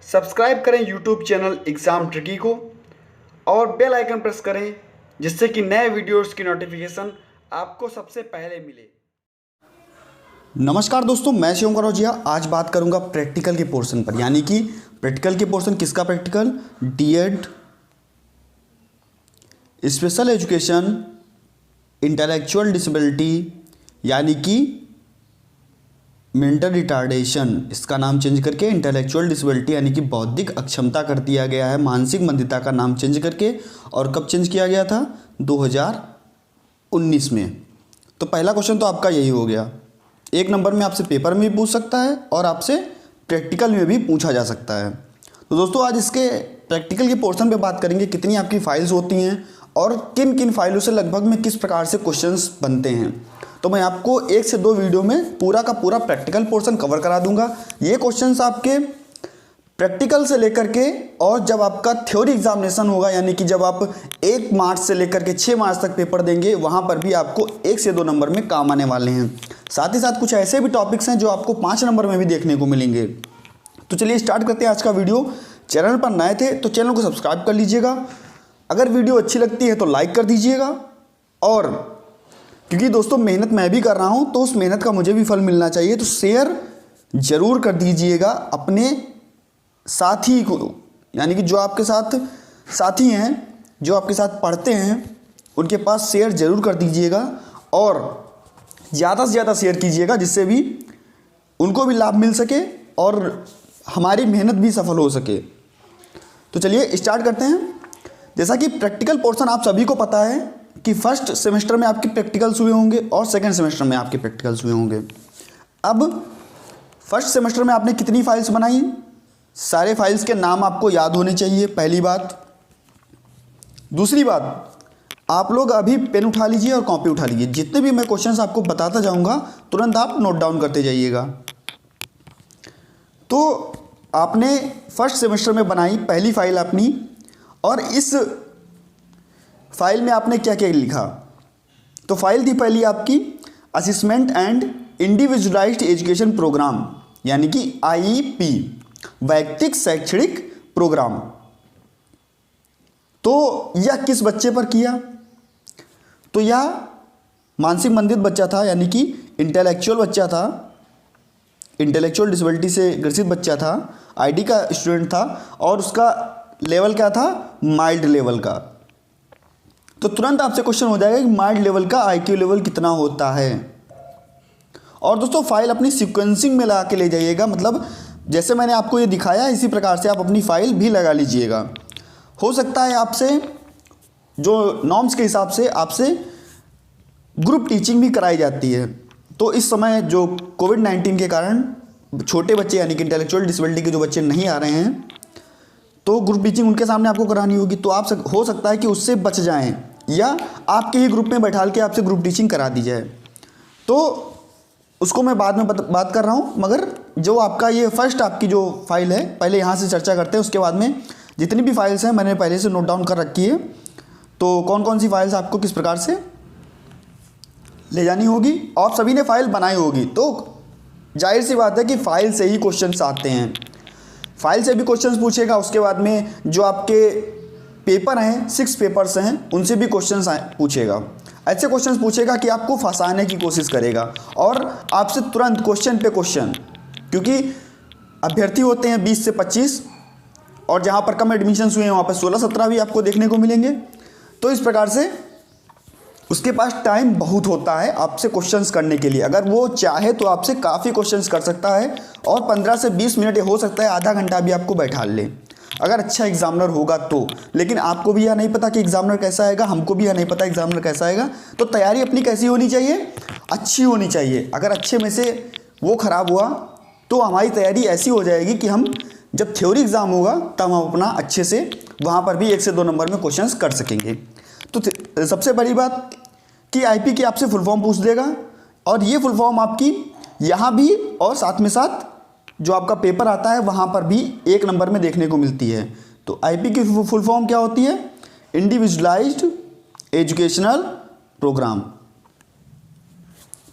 Subscribe करें YouTube channel exam tricky को और बेल आइकन प्रेस करें जिससे कि नए वीडियोस की नोटिफिकेशन आपको सबसे पहले मिले। नमस्कार दोस्तों, मैं शिवम कनौजिया। आज बात करूंगा प्रैक्टिकल के पोर्शन पर, यानी कि प्रैक्टिकल के पोर्शन किसका practical? DEd, special education, intellectual disability यानी कि मेंटल रिटार्डेशन, इसका नाम चेंज करके इंटेलेक्चुअल डिसेबिलिटी यानी कि बौद्धिक अक्षमता कर दिया गया है। मानसिक मंदिता का नाम चेंज करके, और कब चेंज किया गया था? 2019 में। तो पहला क्वेश्चन तो आपका यही हो गया। एक नंबर में आपसे पेपर में भी पूछ सकता है और आपसे प्रैक्टिकल में भी पूछा जा सकता है। तो दोस्तों आज इसके प्रैक्टिकल के पोर्शन पे बात करेंगे, कितनी आपकी फाइल्स होती हैं और किन किन फाइलों से लगभग में किस प्रकार से क्वेश्चंस बनते हैं। तो मैं आपको 1 से 2 वीडियो में पूरा का पूरा प्रैक्टिकल पोर्शन कवर करा दूंगा। ये क्वेश्चंस आपके प्रैक्टिकल से लेकर के, और जब आपका थ्योरी एग्जामिनेशन होगा यानी कि जब आप 1 मार्च से लेकर के 6 मार्च तक पेपर देंगे, वहाँ पर भी आपको 1 से 2 नंबर में काम आने वाले हैं। साथ ही साथ कुछ ऐसे भी टॉपिक्स हैं जो आपको 5 नंबर में भी देखने को मिलेंगे। तो चलिए स्टार्ट करते हैं आज का वीडियो। चैनल पर नए थे तो चैनल को सब्सक्राइब कर लीजिएगा। अगर वीडियो अच्छी लगती है तो लाइक कर दीजिएगा, और क्योंकि दोस्तों मेहनत मैं भी कर रहा हूँ तो उस मेहनत का मुझे भी फल मिलना चाहिए, तो शेयर ज़रूर कर दीजिएगा अपने साथी को, यानी कि जो आपके साथ साथी हैं, जो आपके साथ पढ़ते हैं, उनके पास शेयर ज़रूर कर दीजिएगा और ज़्यादा से ज़्यादा शेयर कीजिएगा, जिससे भी उनको भी लाभ मिल सके और हमारी मेहनत भी सफल हो सके। तो चलिए स्टार्ट करते हैं। जैसा कि प्रैक्टिकल पोर्शन आप सभी को पता है कि फर्स्ट सेमेस्टर में आपके प्रैक्टिकल्स हुए होंगे और सेकंड सेमेस्टर में आपके प्रैक्टिकल्स हुए होंगे। अब फर्स्ट सेमेस्टर में आपने कितनी फाइल्स बनाई? सारे फाइल्स के नाम आपको याद होने चाहिए, पहली बात। दूसरी बात, आप लोग अभी पेन उठा लीजिए और कॉपी उठा लीजिए। जितने भी मैं क्वेश्चंस आपको बताता जाऊंगा तुरंत आप नोट डाउन करते जाइएगा। तो आपने फर्स्ट सेमेस्टर में बनाई पहली फाइल अपनी, और इस फाइल में आपने क्या क्या लिखा? तो फाइल थी पहली आपकी assessment and individualised education programme, यानी कि आईईपी, वैयक्तिक शैक्षणिक प्रोग्राम। तो यह किस बच्चे पर किया? तो यह मानसिक मंदित बच्चा था, यानी कि इंटेलेक्चुअल बच्चा था, इंटेलेक्चुअल डिसेबिलिटी से ग्रसित बच्चा था, आईडी का स्टूडेंट था, और उसका लेवल क्या था? माइल्ड लेवल का। तो तुरंत आपसे क्वेश्चन हो जाएगा कि माइल्ड लेवल का आईक्यू लेवल कितना होता है। और दोस्तों फाइल अपनी सीक्वेंसिंग में लगा के ले जाइएगा, मतलब जैसे मैंने आपको ये दिखाया इसी प्रकार से आप अपनी फाइल भी लगा लीजिएगा। हो सकता है आपसे जो नॉर्म्स के हिसाब से आपसे ग्रुप टीचिंग भी कराई जाती है। तो इस समय जो कोविड-19 के कारण छोटे बच्चे यानी कि इंटेलेक्चुअल डिसेबिलिटी के जो बच्चे नहीं आ रहे हैं, तो ग्रुप टीचिंग उनके सामने आपको करानी होगी। तो आप हो सकता है कि उससे बच जाएं, या आपके ही ग्रुप में बैठाल के आपसे ग्रुप टीचिंग करा दी जाए। तो उसको मैं बाद में बात कर रहा हूँ, मगर जो आपका ये फर्स्ट आपकी जो फाइल है पहले यहाँ से चर्चा करते हैं। उसके बाद में जितनी भी फाइल्स हैं मैंने पहले से नोट डाउन कर रखी है। तो कौन कौन सी फाइल्स आपको किस प्रकार से ले जानी होगी, और सभी ने फाइल बनाई होगी। तो जाहिर सी बात है कि फाइल से ही क्वेश्चंस आते हैं, फाइल से भी क्वेश्चंस पूछेगा। उसके बाद में जो आपके पेपर हैं, 6 पेपर्स हैं, उनसे भी क्वेश्चंस पूछेगा। ऐसे क्वेश्चंस पूछेगा कि आपको फंसाने की कोशिश करेगा, और आपसे तुरंत क्वेश्चन पे क्वेश्चन, क्योंकि अभ्यर्थी होते हैं 20 से 25, और जहाँ पर कम एडमिशन्स हुए हैं वहाँ पर 16-17 भी आपको देखने को मिलेंगे। तो इस प्रकार से उसके पास टाइम बहुत होता है आपसे क्वेश्चंस करने के लिए। अगर वो चाहे तो आपसे काफ़ी क्वेश्चंस कर सकता है, और 15 से 20 मिनट, हो सकता है आधा घंटा भी आपको बैठा ले, अगर अच्छा एग्जामिनर होगा तो। लेकिन आपको भी यह नहीं पता कि एग्जामिनर कैसा आएगा, हमको भी यह नहीं पता एग्जामिनर कैसा आएगा। तो तैयारी अपनी कैसी होनी चाहिए? अच्छी होनी चाहिए। अगर अच्छे में से वो खराब हुआ तो हमारी तैयारी ऐसी हो जाएगी कि हम जब थ्योरी एग्ज़ाम होगा तब हम अपना अच्छे से वहाँ पर भी 1 से 2 नंबर में क्वेश्चंस कर सकेंगे। तो सबसे बड़ी बात कि आईपी की आपसे फुल फॉर्म पूछ देगा, और ये फुल फॉर्म आपकी यहाँ भी और साथ में साथ जो आपका पेपर आता है वहाँ पर भी 1 नंबर में देखने को मिलती है। तो आईपी की फुल फॉर्म क्या होती है? Individualised educational programme.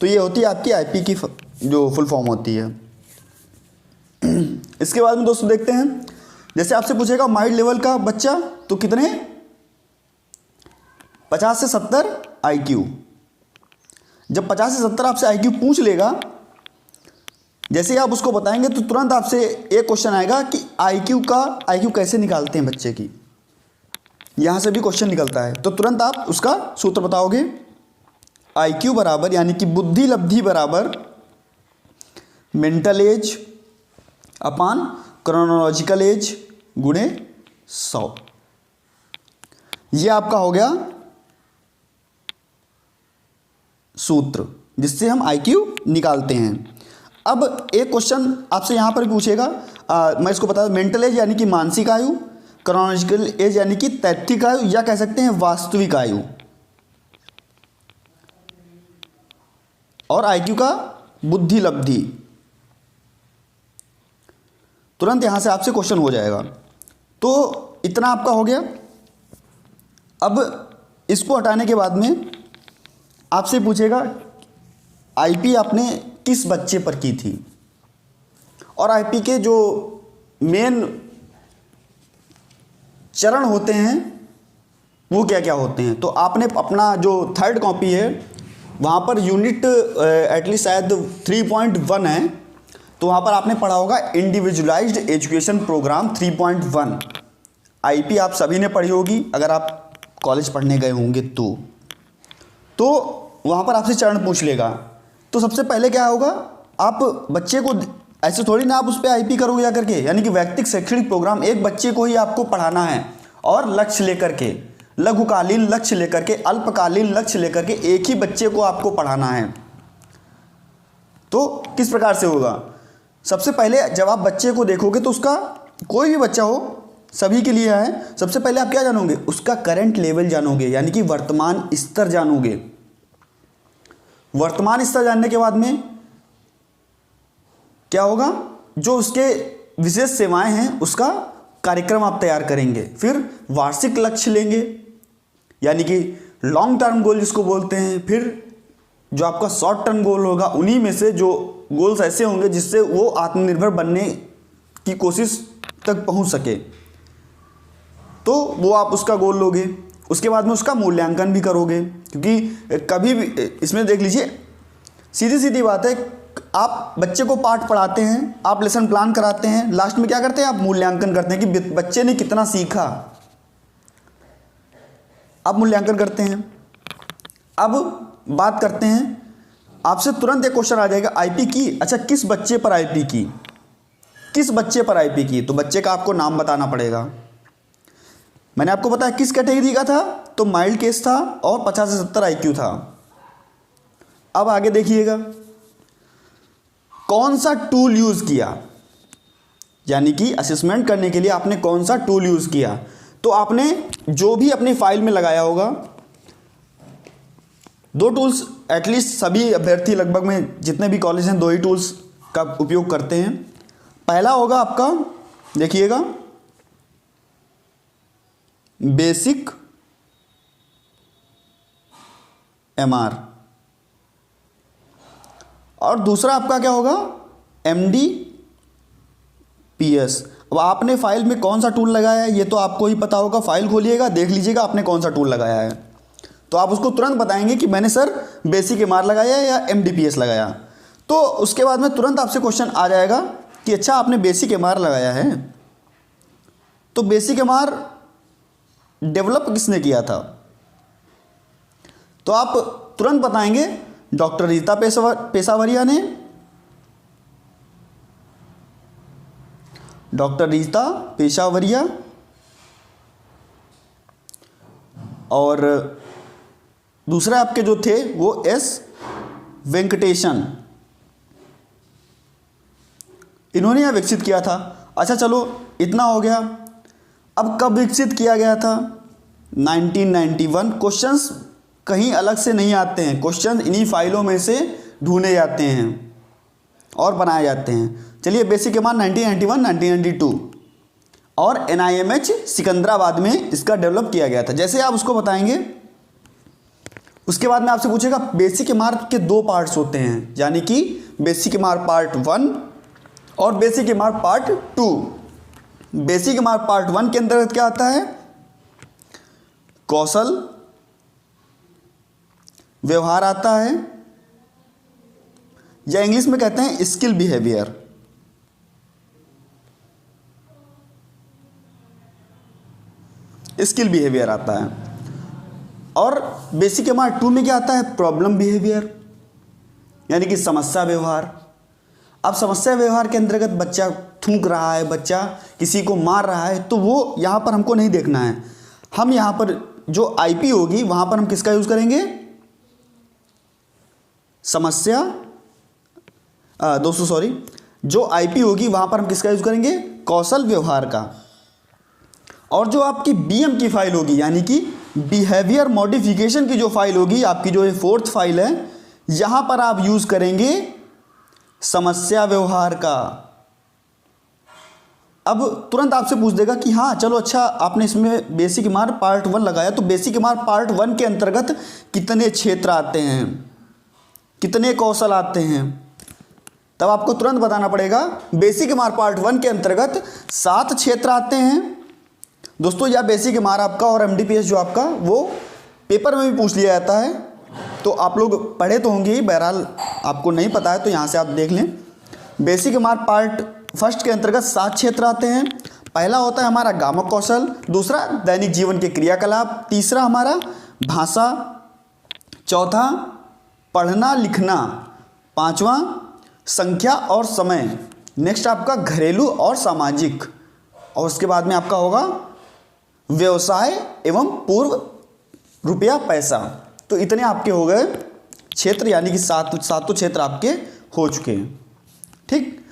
तो ये होती है आपकी आईपी की जो फुल फॉर्म होती है। इसके बाद में दोस्तों देखते हैं जैसे आपसे पूछेगा माइल्ड लेवल का बच्चा तो कितने, 50 से 70 IQ। जब 50 से 70 आपसे IQ पूछ लेगा, जैसे ही आप उसको बताएंगे तो तुरंत आपसे एक क्वेश्चन आएगा कि IQ कैसे निकालते हैं बच्चे की, यहां से भी क्वेश्चन निकलता है। तो तुरंत आप उसका सूत्र बताओगे, IQ बराबर यानी कि बुद्धि लब्धि बराबर मेंटल एज अपान क्रोनोलॉजिकल एज गुणे 100। ये आपका हो गया सूत्र जिससे हम IQ निकालते हैं। अब एक क्वेश्चन आपसे यहां पर पूछेगा, मैं इसको बता दूं, मेंटल एज यानी कि मानसिक आयु, क्रोनोलॉजिकल एज यानी कि तैत्विक आयु या कह सकते हैं वास्तविक आयु, और IQ का बुद्धि लब्धि। तुरंत यहां से आपसे क्वेश्चन हो जाएगा। तो इतना आपका हो गया। अब इसको हटाने के बाद में आपसे पूछेगा IP आपने किस बच्चे पर की थी, और IP के जो मेन चरण होते हैं वो क्या क्या होते हैं। तो आपने अपना जो थर्ड कॉपी है वहाँ पर यूनिट एटलीस्ट शायद 3.1 है, तो वहाँ पर आपने पढ़ा होगा इंडिविजुअलाइज्ड एजुकेशन प्रोग्राम 3.1। IP आप सभी ने पढ़ी होगी अगर आप कॉलेज पढ़ने गए होंगे तो वहाँ पर आपसे चरण पूछ लेगा। तो सबसे पहले क्या होगा, आप बच्चे को ऐसे थोड़ी ना आप उस पर IP करोगे जा करके, यानी कि व्यक्तिगत शैक्षणिक प्रोग्राम एक बच्चे को ही आपको पढ़ाना है, और लक्ष्य लेकर के, लघुकालीन लक्ष्य लेकर के, अल्पकालीन लक्ष्य लेकर के एक ही बच्चे को आपको पढ़ाना है। तो किस प्रकार से होगा, सबसे पहले जब आप बच्चे को देखोगे तो उसका, कोई भी बच्चा हो, सभी के लिए है, सबसे पहले आप क्या जानोगे, उसका करंट लेवल जानोगे, यानी कि वर्तमान स्तर जानोगे। वर्तमान स्तर जानने के बाद में क्या होगा, जो उसके विशेष सेवाएं हैं उसका कार्यक्रम आप तैयार करेंगे। फिर वार्षिक लक्ष्य लेंगे, यानी कि लॉन्ग टर्म गोल जिसको बोलते हैं। फिर जो आपका शॉर्ट टर्म गोल होगा, उन्हीं में से जो गोल्स ऐसे होंगे जिससे वो आत्मनिर्भर बनने की कोशिश तक पहुंच सके, तो वो आप उसका गोल लोगे। उसके बाद में उसका मूल्यांकन भी करोगे, क्योंकि कभी भी इसमें देख लीजिए, सीधी सीधी बात है, आप बच्चे को पाठ पढ़ाते हैं, आप लेसन प्लान कराते हैं, लास्ट में क्या करते हैं, आप मूल्यांकन करते हैं कि बच्चे ने कितना सीखा, आप मूल्यांकन करते हैं। अब बात करते हैं, आपसे तुरंत एक क्वेश्चन आ जाएगा IP की, अच्छा किस बच्चे पर IP की, किस बच्चे पर IP की, तो बच्चे का आपको नाम बताना पड़ेगा। मैंने आपको बताया किस कैटेगरी का था, तो माइल्ड केस था और 50 से 70 IQ था। अब आगे देखिएगा, कौन सा टूल यूज किया, यानी कि असेसमेंट करने के लिए आपने कौन सा टूल यूज किया। तो आपने जो भी अपनी फाइल में लगाया होगा, दो टूल्स एटलीस्ट सभी अभ्यर्थी लगभग में जितने भी कॉलेज हैं 2 ही टूल्स का उपयोग करते हैं। पहला होगा आपका, देखिएगा, बेसिक MR, और दूसरा आपका क्या होगा, MDPS। अब आपने फाइल में कौन सा टूल लगाया है ये तो आपको ही पता होगा, फाइल खोलिएगा, देख लीजिएगा आपने कौन सा टूल लगाया है, तो आप उसको तुरंत बताएंगे कि मैंने सर बेसिक MR लगाया है या MDPS लगाया। तो उसके बाद में तुरंत आपसे क्वेश्चन आ जाएगा कि अच्छा आपने बेसिक MR लगाया है, तो बेसिक MR डेवलप किसने किया था, तो आप तुरंत बताएंगे डॉक्टर रीता पेशावरिया ने, डॉक्टर रीता पेशावरिया, और दूसरे आपके जो थे वो S वेंकटेशन, इन्होंने यह विकसित किया था। अच्छा चलो इतना हो गया। अब कब विकसित किया गया था, 1991। क्वेश्चंस कहीं अलग से नहीं आते हैं, क्वेश्चन इन्हीं फाइलों में से ढूंढे जाते हैं और बनाए जाते हैं। चलिए बेसिक MR 1991 1992, और NIMH सिकंदराबाद में इसका डेवलप किया गया था। जैसे आप उसको बताएंगे, उसके बाद में आपसे पूछेगा बेसिक MR के 2 पार्ट्स होते हैं, यानी कि बेसिक MR पार्ट 1 और basic MR part 2। Basic mark part 1 के अंतर्गत क्या आता है? कौशल व्यवहार आता है, या इंग्लिश में कहते हैं स्किल बिहेवियर। स्किल बिहेवियर आता है। और बेसिक मार्क 2 में क्या आता है? प्रॉब्लम बिहेवियर, यानी कि समस्या व्यवहार। अब समस्या व्यवहार के अंतर्गत बच्चा थूक रहा है, बच्चा किसी को मार रहा है, तो वो यहाँ पर हमको नहीं देखना है। हम यहाँ पर जो आईपी होगी वहाँ पर हम किसका यूज़ करेंगे? जो आईपी होगी वहाँ पर हम किसका यूज़ करेंगे? कौशल व्यवहार का। और जो आपकी बीएम की फाइल होगी, यानी कि बिहेवियर मॉडिफिकेशन की जो फाइल होगी, आपकी जो ये 4th फाइल है, यहाँ पर आप यूज़ करेंगे समस्या व्यवहार का। अब तुरंत आपसे पूछ देगा कि हाँ चलो अच्छा, आपने इसमें बेसिक मार्क पार्ट 1 लगाया, तो बेसिक मार्क पार्ट 1 के अंतर्गत कितने क्षेत्र आते हैं, कितने कौशल आते हैं? तब आपको तुरंत बताना पड़ेगा बेसिक मार्क पार्ट 1 के अंतर्गत 7 क्षेत्र आते हैं दोस्तों। या बेसिक मार्क आपका और एमडीपीएस जो आपका, वो पेपर में भी पूछ लिया जाता है, तो आप लोग पढ़े तो होंगे ही, बहरहाल आपको नहीं पता है तो यहाँ से आप देख लें। बेसिक मार्क पार्ट 1 के अंतर्गत 7 क्षेत्र आते हैं। पहला होता है हमारा गामक कौशल, दूसरा दैनिक जीवन के क्रियाकलाप, तीसरा हमारा भाषा, चौथा पढ़ना लिखना, पांचवा संख्या और समय, नेक्स्ट आपका घरेलू और सामाजिक, और उसके बाद में आपका होगा व्यवसाय एवं पूर्व रुपया पैसा। तो इतने आपके हो गए क्षेत्र, यानी कि सातों क्षेत्र आपके हो चुके हैं। ठीक,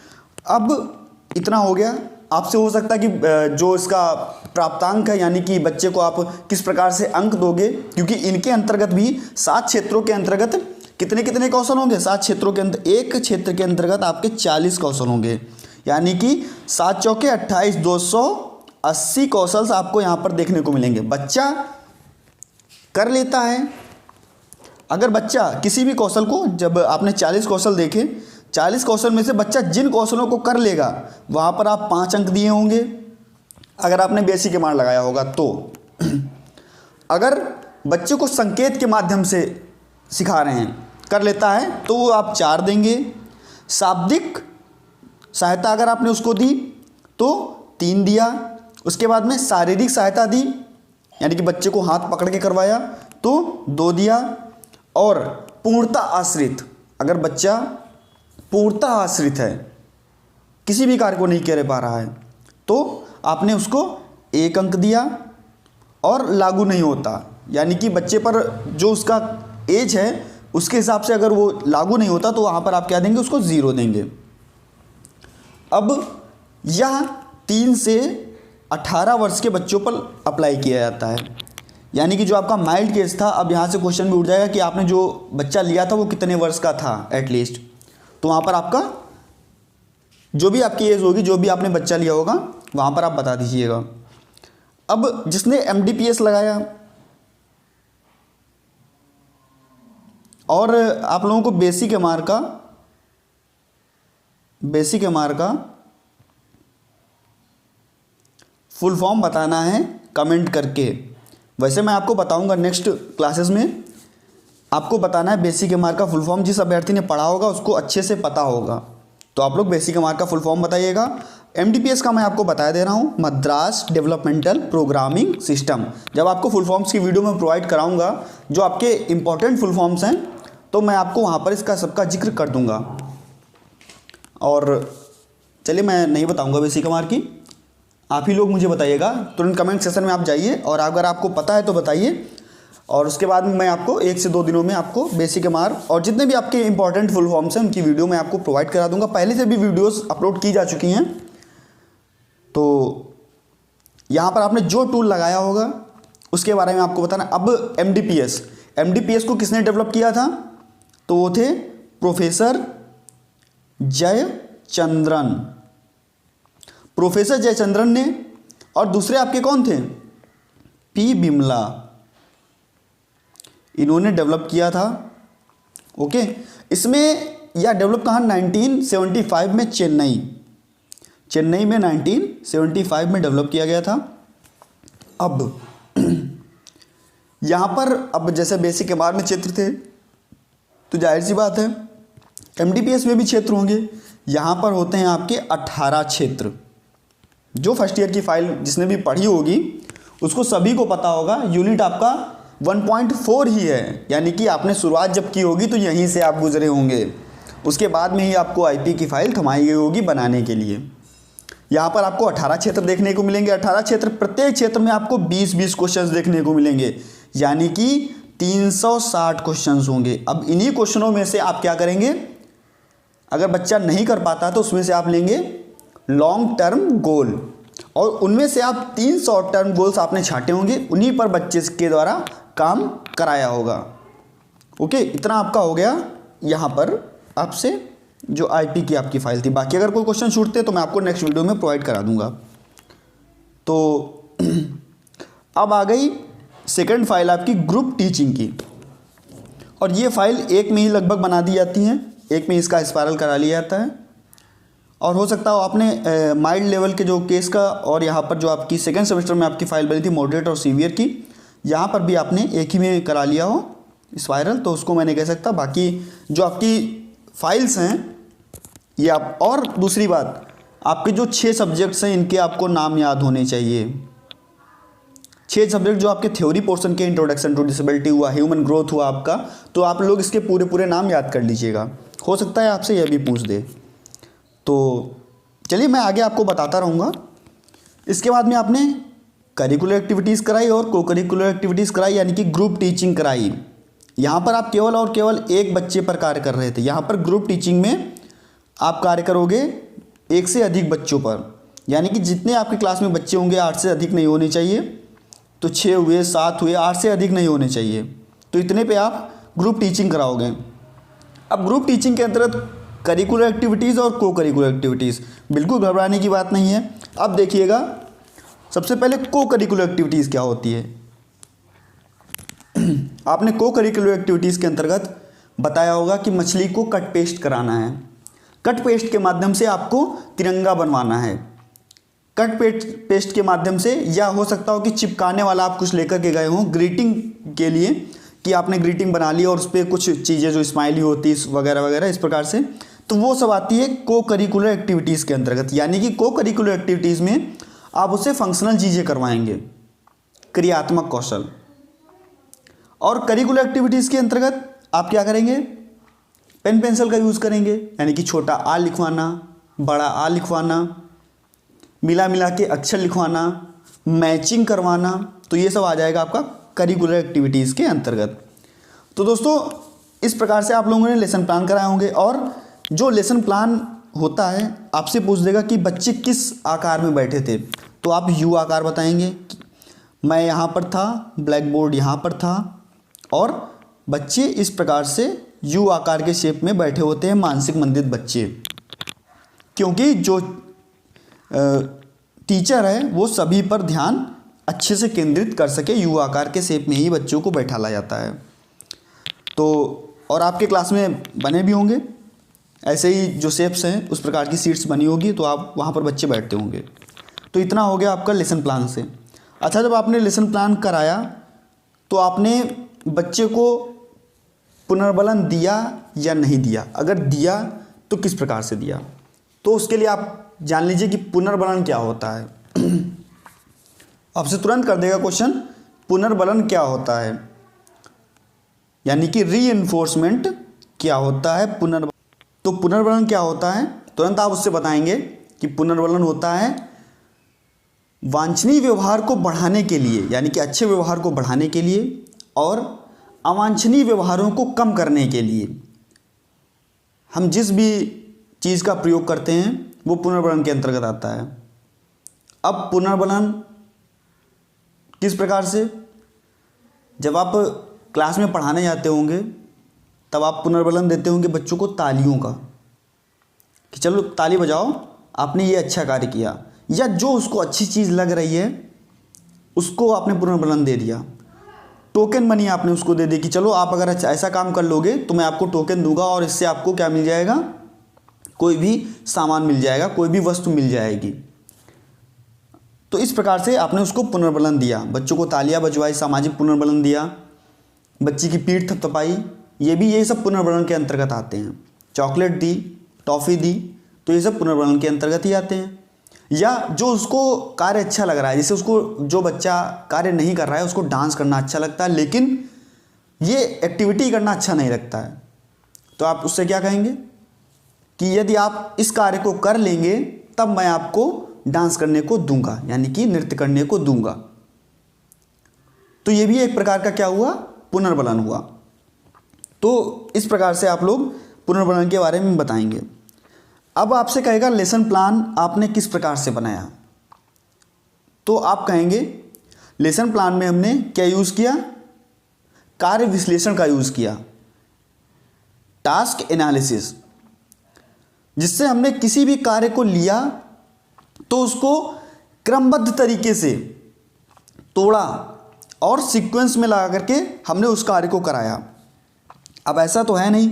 अब इतना हो गया। आपसे हो सकता है कि जो इसका प्राप्तांक है, यानी कि बच्चे को आप किस प्रकार से अंक दोगे, क्योंकि इनके अंतर्गत भी 7 क्षेत्रों के अंतर्गत कितने कितने कौशल होंगे? 7 क्षेत्रों के अंदर एक क्षेत्र के अंतर्गत आपके 40 कौशल होंगे, यानी कि 7 चौके 28, 280 कौशल आपको यहाँ पर देखने को मिलेंगे। बच्चा कर लेता है। अगर बच्चा किसी भी कौशल को, जब आपने 40 कौशल देखे, 40 कौशल में से बच्चा जिन कौशलों को कर लेगा वहाँ पर आप 5 अंक दिए होंगे, अगर आपने बेसिक मार्क लगाया होगा तो। अगर बच्चे को संकेत के माध्यम से सिखा रहे हैं, कर लेता है, तो वो आप 4 देंगे। शाब्दिक सहायता अगर आपने उसको दी तो 3 दिया। उसके बाद में शारीरिक सहायता दी, यानी कि बच्चे को हाथ पकड़ के करवाया, तो 2 दिया। और पूर्णता आश्रित, अगर बच्चा पूर्णता आश्रित है, किसी भी कार्य को नहीं कर पा रहा है, तो आपने उसको 1 अंक दिया। और लागू नहीं होता, यानी कि बच्चे पर जो उसका एज है उसके हिसाब से अगर वो लागू नहीं होता तो वहाँ पर आप क्या देंगे? उसको 0 देंगे। अब यह 3 से 18 वर्ष के बच्चों पर अप्लाई किया जाता है, यानी कि जो आपका माइल्ड केस था, अब यहाँ से क्वेश्चन भी उठ जाएगा कि आपने जो बच्चा लिया था वो कितने वर्ष का था एटलीस्ट, तो वहाँ पर आपका जो भी आपकी एज होगी, जो भी आपने बच्चा लिया होगा, वहाँ पर आप बता दीजिएगा। अब जिसने एमडीपीएस लगाया और आप लोगों को बेसिक एमआर का फुल फॉर्म बताना है कमेंट करके। वैसे मैं आपको बताऊंगा नेक्स्ट क्लासेस में, आपको बताना है बेसिक एमआर का फुल फॉर्म। जिस अभ्यर्थी ने पढ़ा होगा उसको अच्छे से पता होगा, तो आप लोग बेसिक एमआर का फुल फॉर्म बताइएगा। एमडीपीएस का मैं आपको बता दे रहा हूँ, मद्रास डेवलपमेंटल प्रोग्रामिंग सिस्टम। जब आपको फुल फॉर्म्स की वीडियो में प्रोवाइड कराऊंगा, जो आपके इंपॉर्टेंट फुल फॉर्म्स हैं, तो मैं आपको वहाँ पर इसका सबका जिक्र कर दूंगा। और चलिए, मैं नहीं बताऊंगा बेसिक एमआर की, आप ही लोग मुझे बताइएगा। तुरंत कमेंट सेक्शन में आप जाइए और अगर आपको पता है तो बताइए, और उसके बाद मैं आपको 1 से 2 दिनों में आपको बेसिक एमआर और जितने भी आपके इंपॉर्टेंट फुल फॉर्म्स हैं उनकी वीडियो मैं आपको प्रोवाइड करा दूंगा। पहले से भी वीडियोस अपलोड की जा चुकी हैं, तो यहाँ पर आपने जो टूल लगाया होगा उसके बारे में आपको बताना। अब एमडीपीएस को किसने डेवलप किया था? तो वो थे प्रोफेसर जयचंद्रन ने, और दूसरे आपके कौन थे? पी बिमला, इन्होंने डेवलप किया था। ओके, इसमें यह डेवलप कहाँ? 1975 में चेन्नई में 1975 में डेवलप किया गया था। अब यहाँ पर अब जैसे बेसिक एमआर में क्षेत्र थे तो जाहिर सी बात है एमडीपीएस में भी क्षेत्र होंगे। यहाँ पर होते हैं आपके 18 क्षेत्र। जो फर्स्ट ईयर की फाइल जिसने भी पढ़ी होगी उसको सभी को पता होगा यूनिट आपका 1.4 ही है, यानी कि आपने शुरुआत जब की होगी तो यहीं से आप गुजरे होंगे, उसके बाद में ही आपको आईपी की फाइल थमाई गई होगी बनाने के लिए। यहाँ पर आपको 18 क्षेत्र देखने को मिलेंगे। 18 क्षेत्र, प्रत्येक क्षेत्र में आपको 20-20 क्वेश्चंस देखने को मिलेंगे, यानी कि 360 क्वेश्चंस होंगे। अब इन्हीं क्वेश्चनों में से आप क्या करेंगे, अगर बच्चा नहीं कर पाता तो उसमें से आप लेंगे लॉन्ग टर्म गोल, और उनमें से आप 3 शॉर्ट टर्म गोल्स आपने छांटे होंगे, उन्हीं पर बच्चे के द्वारा काम कराया होगा। ओके, इतना आपका हो गया यहाँ पर आपसे जो आईपी की आपकी फाइल थी। बाकी अगर कोई क्वेश्चन छूटते तो मैं आपको नेक्स्ट वीडियो में प्रोवाइड करा दूंगा। तो अब आ गई सेकंड फाइल आपकी ग्रुप टीचिंग की, और ये फाइल एक में ही लगभग बना दी जाती हैं, एक में इसका स्पायरल करा लिया जाता है। और हो सकता हो आपने माइल्ड लेवल के जो केस का और यहाँ पर जो आपकी सेकंड सेमेस्टर में आपकी फाइल बनी थी मॉडरेट और सीवियर की, यहाँ पर भी आपने एक ही में करा लिया हो स्पायरल, तो उसको मैं नहीं कह सकता। बाकी जो आपकी फाइल्स हैं ये आप, और दूसरी बात आपके जो 6 सब्जेक्ट्स हैं इनके आपको नाम याद होने चाहिए। 6 सब्जेक्ट जो आपके थ्योरी पोर्शन के, इंट्रोडक्शन टू डिसेबिलिटी हुआ, ह्यूमन ग्रोथ हुआ आपका, तो आप लोग इसके पूरे पूरे नाम याद कर लीजिएगा। हो सकता है आपसे यह भी पूछ दे। तो चलिए मैं आगे आपको बताता रहूँगा। इसके बाद में आपने करिकुलर एक्टिविटीज़ कराई और को करिकुलर एक्टिविटीज़ कराई, यानी कि ग्रुप टीचिंग कराई। यहाँ पर आप केवल और केवल एक बच्चे पर कार्य कर रहे थे। यहाँ पर ग्रुप टीचिंग में आप कार्य करोगे एक से अधिक बच्चों पर, यानी कि जितने आपकी क्लास में बच्चे होंगे 8 से अधिक नहीं होने चाहिए। तो 6 हुए, 7 हुए, 8 से अधिक नहीं होने चाहिए। तो इतने पे आप ग्रुप टीचिंग कराओगे। अब ग्रुप टीचिंग के अंतर्गत करिकुलर एक्टिविटीज़ और को करिकुलर एक्टिविटीज़, बिल्कुल घबराने की बात नहीं है। अब देखिएगा, सबसे पहले को करिकुलर एक्टिविटीज़ क्या होती है। आपने को करिकुलर एक्टिविटीज़ के अंतर्गत बताया होगा कि मछली को कट पेस्ट कराना है। कट पेस्ट के माध्यम से आपको तिरंगा बनवाना है। कट पेस्ट के माध्यम से, या हो सकता हो कि चिपकाने वाला आप कुछ लेकर के गए हों ग्रीटिंग के लिए, कि आपने ग्रीटिंग बना ली और उस पर कुछ चीज़ें जो स्माइली होती वगैरह वगैरह इस प्रकार से, तो वो सब आती है को करिकुलर एक्टिविटीज़ के अंतर्गत। यानी कि को करिकुलर एक्टिविटीज़ में आप उससे फंक्शनल चीज़ें करवाएंगे, क्रियात्मक कौशल। और करिकुलर एक्टिविटीज़ के अंतर्गत आप क्या करेंगे, पेन पेंसिल का यूज़ करेंगे, यानी कि छोटा आ लिखवाना, बड़ा आ लिखवाना, मिला मिला के अक्षर लिखवाना, मैचिंग करवाना, तो ये सब आ जाएगा आपका करिकुलर एक्टिविटीज़ के अंतर्गत। तो दोस्तों इस प्रकार से आप लोगों ने लेसन प्लान कराए होंगे। और जो लेसन प्लान होता है आपसे पूछ देगा कि बच्चे किस आकार में बैठे थे, तो आप यू आकार बताएंगे, मैं यहाँ पर था, ब्लैक बोर्ड यहाँ पर था, और बच्चे इस प्रकार से यू आकार के शेप में बैठे होते हैं, मानसिक मंदित बच्चे। क्योंकि जो टीचर है वो सभी पर ध्यान अच्छे से केंद्रित कर सके, यू आकार के शेप में ही बच्चों को बैठाला जाता है। तो और आपके क्लास में बने भी होंगे ऐसे ही जो शेप्स हैं, उस प्रकार की सीट्स बनी होगी, तो आप वहाँ पर बच्चे बैठते होंगे। तो इतना हो गया आपका लेसन प्लान से। अच्छा, जब आपने लेसन प्लान कराया तो आपने बच्चे को पुनर्बलन दिया या नहीं दिया। अगर दिया तो किस प्रकार से दिया, तो उसके लिए आप जान लीजिए कि पुनर्बलन क्या होता है। आपसे तुरंत कर देगा क्वेश्चन, पुनर्बलन क्या होता है, यानी कि रीइंफोर्समेंट क्या होता है। तो पुनर्बलन क्या होता है, तुरंत आप उससे बताएंगे कि पुनर्बलन होता है वांछनीय व्यवहार को बढ़ाने के लिए, यानी कि अच्छे व्यवहार को बढ़ाने के लिए, और अवांछनीय व्यवहारों को कम करने के लिए हम जिस भी चीज़ का प्रयोग करते हैं वो पुनर्बलन के अंतर्गत आता है। अब पुनर्बलन किस प्रकार से, जब आप क्लास में पढ़ाने जाते होंगे तब आप पुनर्बलन देते होंगे बच्चों को तालियों का, कि चलो ताली बजाओ, आपने ये अच्छा कार्य किया, या जो उसको अच्छी चीज़ लग रही है उसको आपने पुनर्बलन दे दिया। टोकन मनी आपने उसको दे दी कि चलो आप अगर ऐसा काम कर लोगे तो मैं आपको टोकन दूंगा और इससे आपको क्या मिल जाएगा, कोई भी सामान मिल जाएगा, कोई भी वस्तु मिल जाएगी। तो इस प्रकार से आपने उसको पुनर्बलन दिया, बच्चों को तालियां बजवाई, सामाजिक पुनर्बलन दिया, बच्ची की पीठ थपथपाई, ये सब पुनर्बलन के अंतर्गत आते हैं। चॉकलेट दी, टॉफ़ी दी, तो ये सब पुनर्बलन के अंतर्गत ही आते हैं। या जो उसको कार्य अच्छा लग रहा है, जैसे उसको जो बच्चा कार्य नहीं कर रहा है उसको डांस करना अच्छा लगता है लेकिन ये एक्टिविटी करना अच्छा नहीं लगता है, तो आप उससे क्या कहेंगे कि यदि आप इस कार्य को कर लेंगे तब मैं आपको डांस करने को दूंगा, यानी कि नृत्य करने को दूंगा। तो ये भी एक प्रकार का क्या हुआ, पुनर्बलन हुआ। तो इस प्रकार से आप लोग पुनर्बलन के बारे में बताएंगे। अब आपसे कहेगा लेसन प्लान आपने किस प्रकार से बनाया, तो आप कहेंगे लेसन प्लान में हमने क्या यूज़ किया, कार्य विश्लेषण का यूज़ किया, टास्क एनालिसिस, जिससे हमने किसी भी कार्य को लिया तो उसको क्रमबद्ध तरीके से तोड़ा और सीक्वेंस में लगा करके हमने उस कार्य को कराया। अब ऐसा तो है नहीं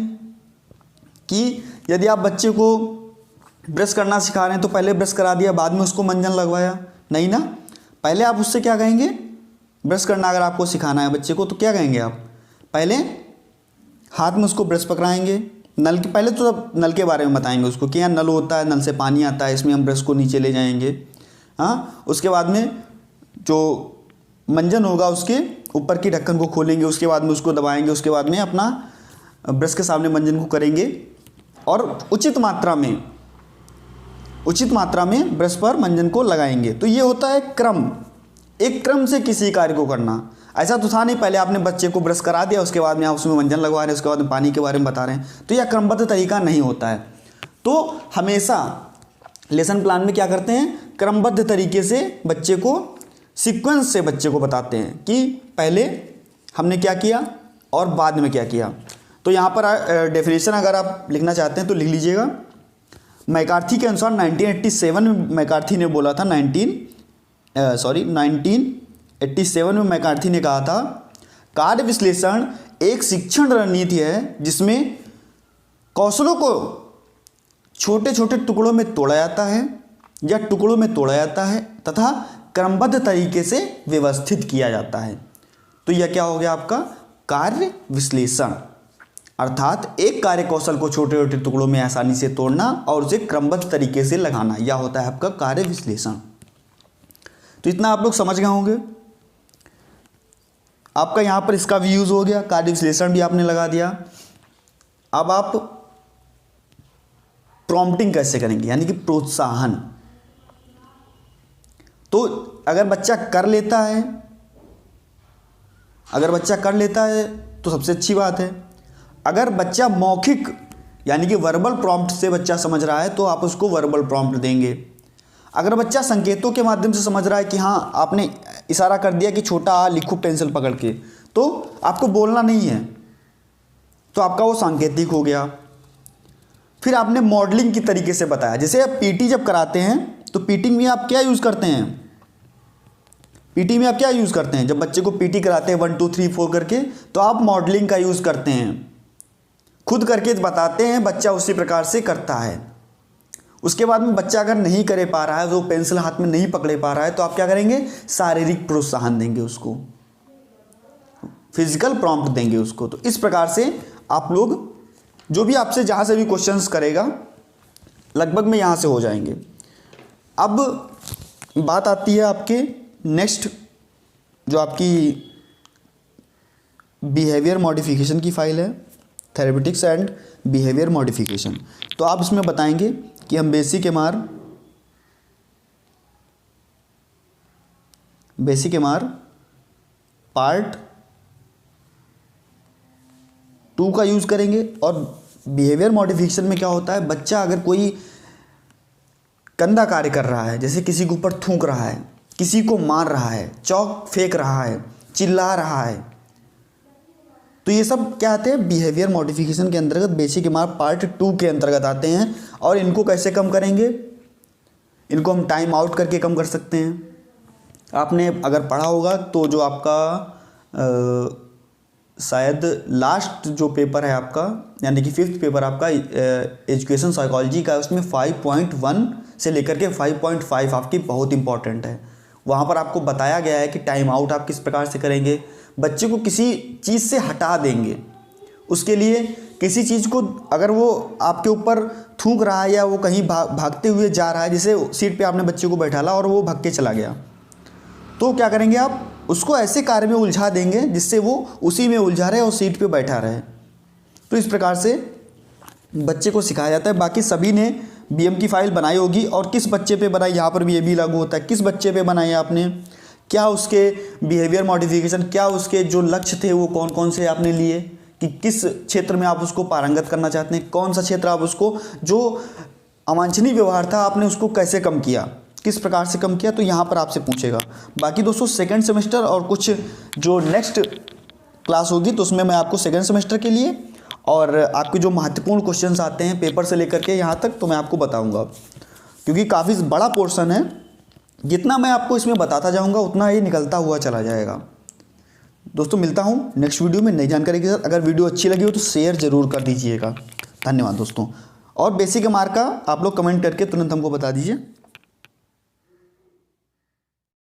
कि यदि आप बच्चे को ब्रश करना सिखा रहे हैं तो पहले ब्रश करा दिया बाद में उसको मंजन लगवाया, नहीं ना। पहले आप उससे क्या कहेंगे, ब्रश करना अगर आपको सिखाना है बच्चे को तो क्या कहेंगे आप, पहले हाथ में उसको ब्रश पकड़ाएंगे, नल के पहले तो नल के बारे में बताएंगे उसको कि यहाँ नल होता है, नल से पानी आता है, इसमें हम ब्रश को नीचे ले जाएंगे। हाँ, उसके बाद में जो मंजन होगा उसके ऊपर की ढक्कन को खोलेंगे, उसके बाद में उसको दबाएंगे, उसके बाद में अपना ब्रश के सामने मंजन को करेंगे और उचित मात्रा में ब्रश पर मंजन को लगाएंगे। तो ये होता है क्रम, एक क्रम से किसी कार्य को करना। ऐसा तो था नहीं पहले आपने बच्चे को ब्रश करा दिया उसके बाद में आप उसमें मंजन लगवा रहे हैं, उसके बाद में पानी के बारे में बता रहे हैं, तो यह क्रमबद्ध तरीका नहीं होता है। तो हमेशा लेसन प्लान में क्या करते हैं, क्रमबद्ध तरीके से बच्चे को, सीक्वेंस से बच्चे को बताते हैं कि पहले हमने क्या किया और बाद में क्या किया। तो यहाँ पर डेफिनेशन अगर आप लिखना चाहते हैं तो लिख लीजिएगा। मैकार्थी के अनुसार 1987 में मैकार्थी ने बोला था 1987 में मैकार्थी ने कहा था, कार्य विश्लेषण एक शिक्षण रणनीति है जिसमें कौशलों को छोटे छोटे टुकड़ों में तोड़ा जाता है या टुकड़ों में तोड़ा जाता है तथा क्रमबद्ध तरीके से व्यवस्थित किया जाता है। तो यह क्या हो गया आपका कार्य विश्लेषण, अर्थात एक कार्य कौशल को छोटे छोटे टुकड़ों में आसानी से तोड़ना और उसे क्रमबद्ध तरीके से लगाना, यह होता है आपका कार्य विश्लेषण। तो इतना आप लोग समझ गए होंगे। आपका यहाँ पर इसका भी यूज़ हो गया, कार्य विश्लेषण भी आपने लगा दिया। अब आप प्रॉम्प्टिंग कैसे करेंगे, यानी कि प्रोत्साहन। तो अगर बच्चा कर लेता है तो सबसे अच्छी बात है। अगर बच्चा मौखिक यानी कि वर्बल प्रॉम्प्ट से बच्चा समझ रहा है तो आप उसको वर्बल प्रॉम्प्ट देंगे। अगर बच्चा संकेतों के माध्यम से समझ रहा है कि हाँ आपने इशारा कर दिया कि छोटा आ लिखो पेंसिल पकड़ के, तो आपको बोलना नहीं है, तो आपका वो सांकेतिक हो गया। फिर आपने मॉडलिंग की तरीके से बताया, जैसे आप पीटी जब कराते हैं तो पीटी में आप क्या यूज़ करते हैं, जब बच्चे को पीटी कराते हैं 1 2 3 4 करके, तो आप मॉडलिंग का यूज़ करते हैं, खुद करके बताते हैं, बच्चा उसी प्रकार से करता है। उसके बाद में बच्चा अगर नहीं करे पा रहा है, वो पेंसिल हाथ में नहीं पकड़े पा रहा है, तो आप क्या करेंगे, शारीरिक प्रोत्साहन देंगे उसको, फिजिकल प्रॉम्प्ट देंगे उसको। तो इस प्रकार से आप लोग जो भी आपसे जहाँ से भी क्वेश्चंस करेगा लगभग में यहाँ से हो जाएंगे। अब बात आती है आपके नेक्स्ट जो आपकी बिहेवियर मॉडिफिकेशन की फाइल है, थेरेपेटिक्स एंड बिहेवियर मॉडिफिकेशन। तो आप इसमें बताएंगे कि हम बेसिक एमआर पार्ट 2 का यूज़ करेंगे। और बिहेवियर मॉडिफिकेशन में क्या होता है, बच्चा अगर कोई गंदा कार्य कर रहा है, जैसे किसी के ऊपर थूक रहा है, किसी को मार रहा है, चौक फेंक रहा है, चिल्ला रहा है, तो ये सब क्या आते हैं, बिहेवियर मॉडिफिकेशन के अंतर्गत, बेसिक एमआर पार्ट 2 के अंतर्गत आते हैं। और इनको कैसे कम करेंगे, इनको हम टाइम आउट करके कम कर सकते हैं। आपने अगर पढ़ा होगा तो जो आपका शायद लास्ट जो पेपर है आपका, यानी कि 5th पेपर आपका एजुकेशन साइकोलॉजी का, उसमें 5.1 से लेकर के 5.5 आपकी बहुत इंपॉर्टेंट है। वहाँ पर आपको बताया गया है कि टाइम आउट आप किस प्रकार से करेंगे, बच्चे को किसी चीज़ से हटा देंगे, उसके लिए किसी चीज़ को अगर वो आपके ऊपर थूक रहा है या वो कहीं भागते हुए जा रहा है, जैसे सीट पे आपने बच्चे को बैठाला और वो भाग के चला गया, तो क्या करेंगे आप, उसको ऐसे कार्य में उलझा देंगे जिससे वो उसी में उलझा रहे और सीट पे बैठा रहे। तो इस प्रकार से बच्चे को सिखाया जाता है। बाकी सभी ने बीएम की फाइल बनाई होगी, और किस बच्चे पे बनाई, यहाँ पर भी ये भी लागू होता है, किस बच्चे पे बनाई आपने, क्या उसके बिहेवियर मॉडिफिकेशन, क्या उसके जो लक्ष्य थे वो कौन कौन से आपने लिए, कि किस क्षेत्र में आप उसको पारंगत करना चाहते हैं, कौन सा क्षेत्र आप उसको, जो अवांछनीय व्यवहार था आपने उसको कैसे कम किया, किस प्रकार से कम किया, तो यहाँ पर आपसे पूछेगा। बाकी दोस्तों सेकंड सेमेस्टर और कुछ जो नेक्स्ट क्लास होगी तो उसमें मैं आपको सेकंड सेमेस्टर के लिए और आपके जो महत्वपूर्ण क्वेश्चंस आते हैं पेपर से लेकर के यहाँ तक, तो मैं आपको बताऊँगा, क्योंकि काफ़ी बड़ा पोर्शन है। जितना मैं आपको इसमें बताता जाऊँगा उतना ये निकलता हुआ चला जाएगा। दोस्तों मिलता हूँ नेक्स्ट वीडियो में नई जानकारी के साथ। अगर वीडियो अच्छी लगी हो तो शेयर ज़रूर कर दीजिएगा। धन्यवाद दोस्तों। और बेसिक मार्क का आप लोग कमेंट करके तुरंत हमको बता दीजिए।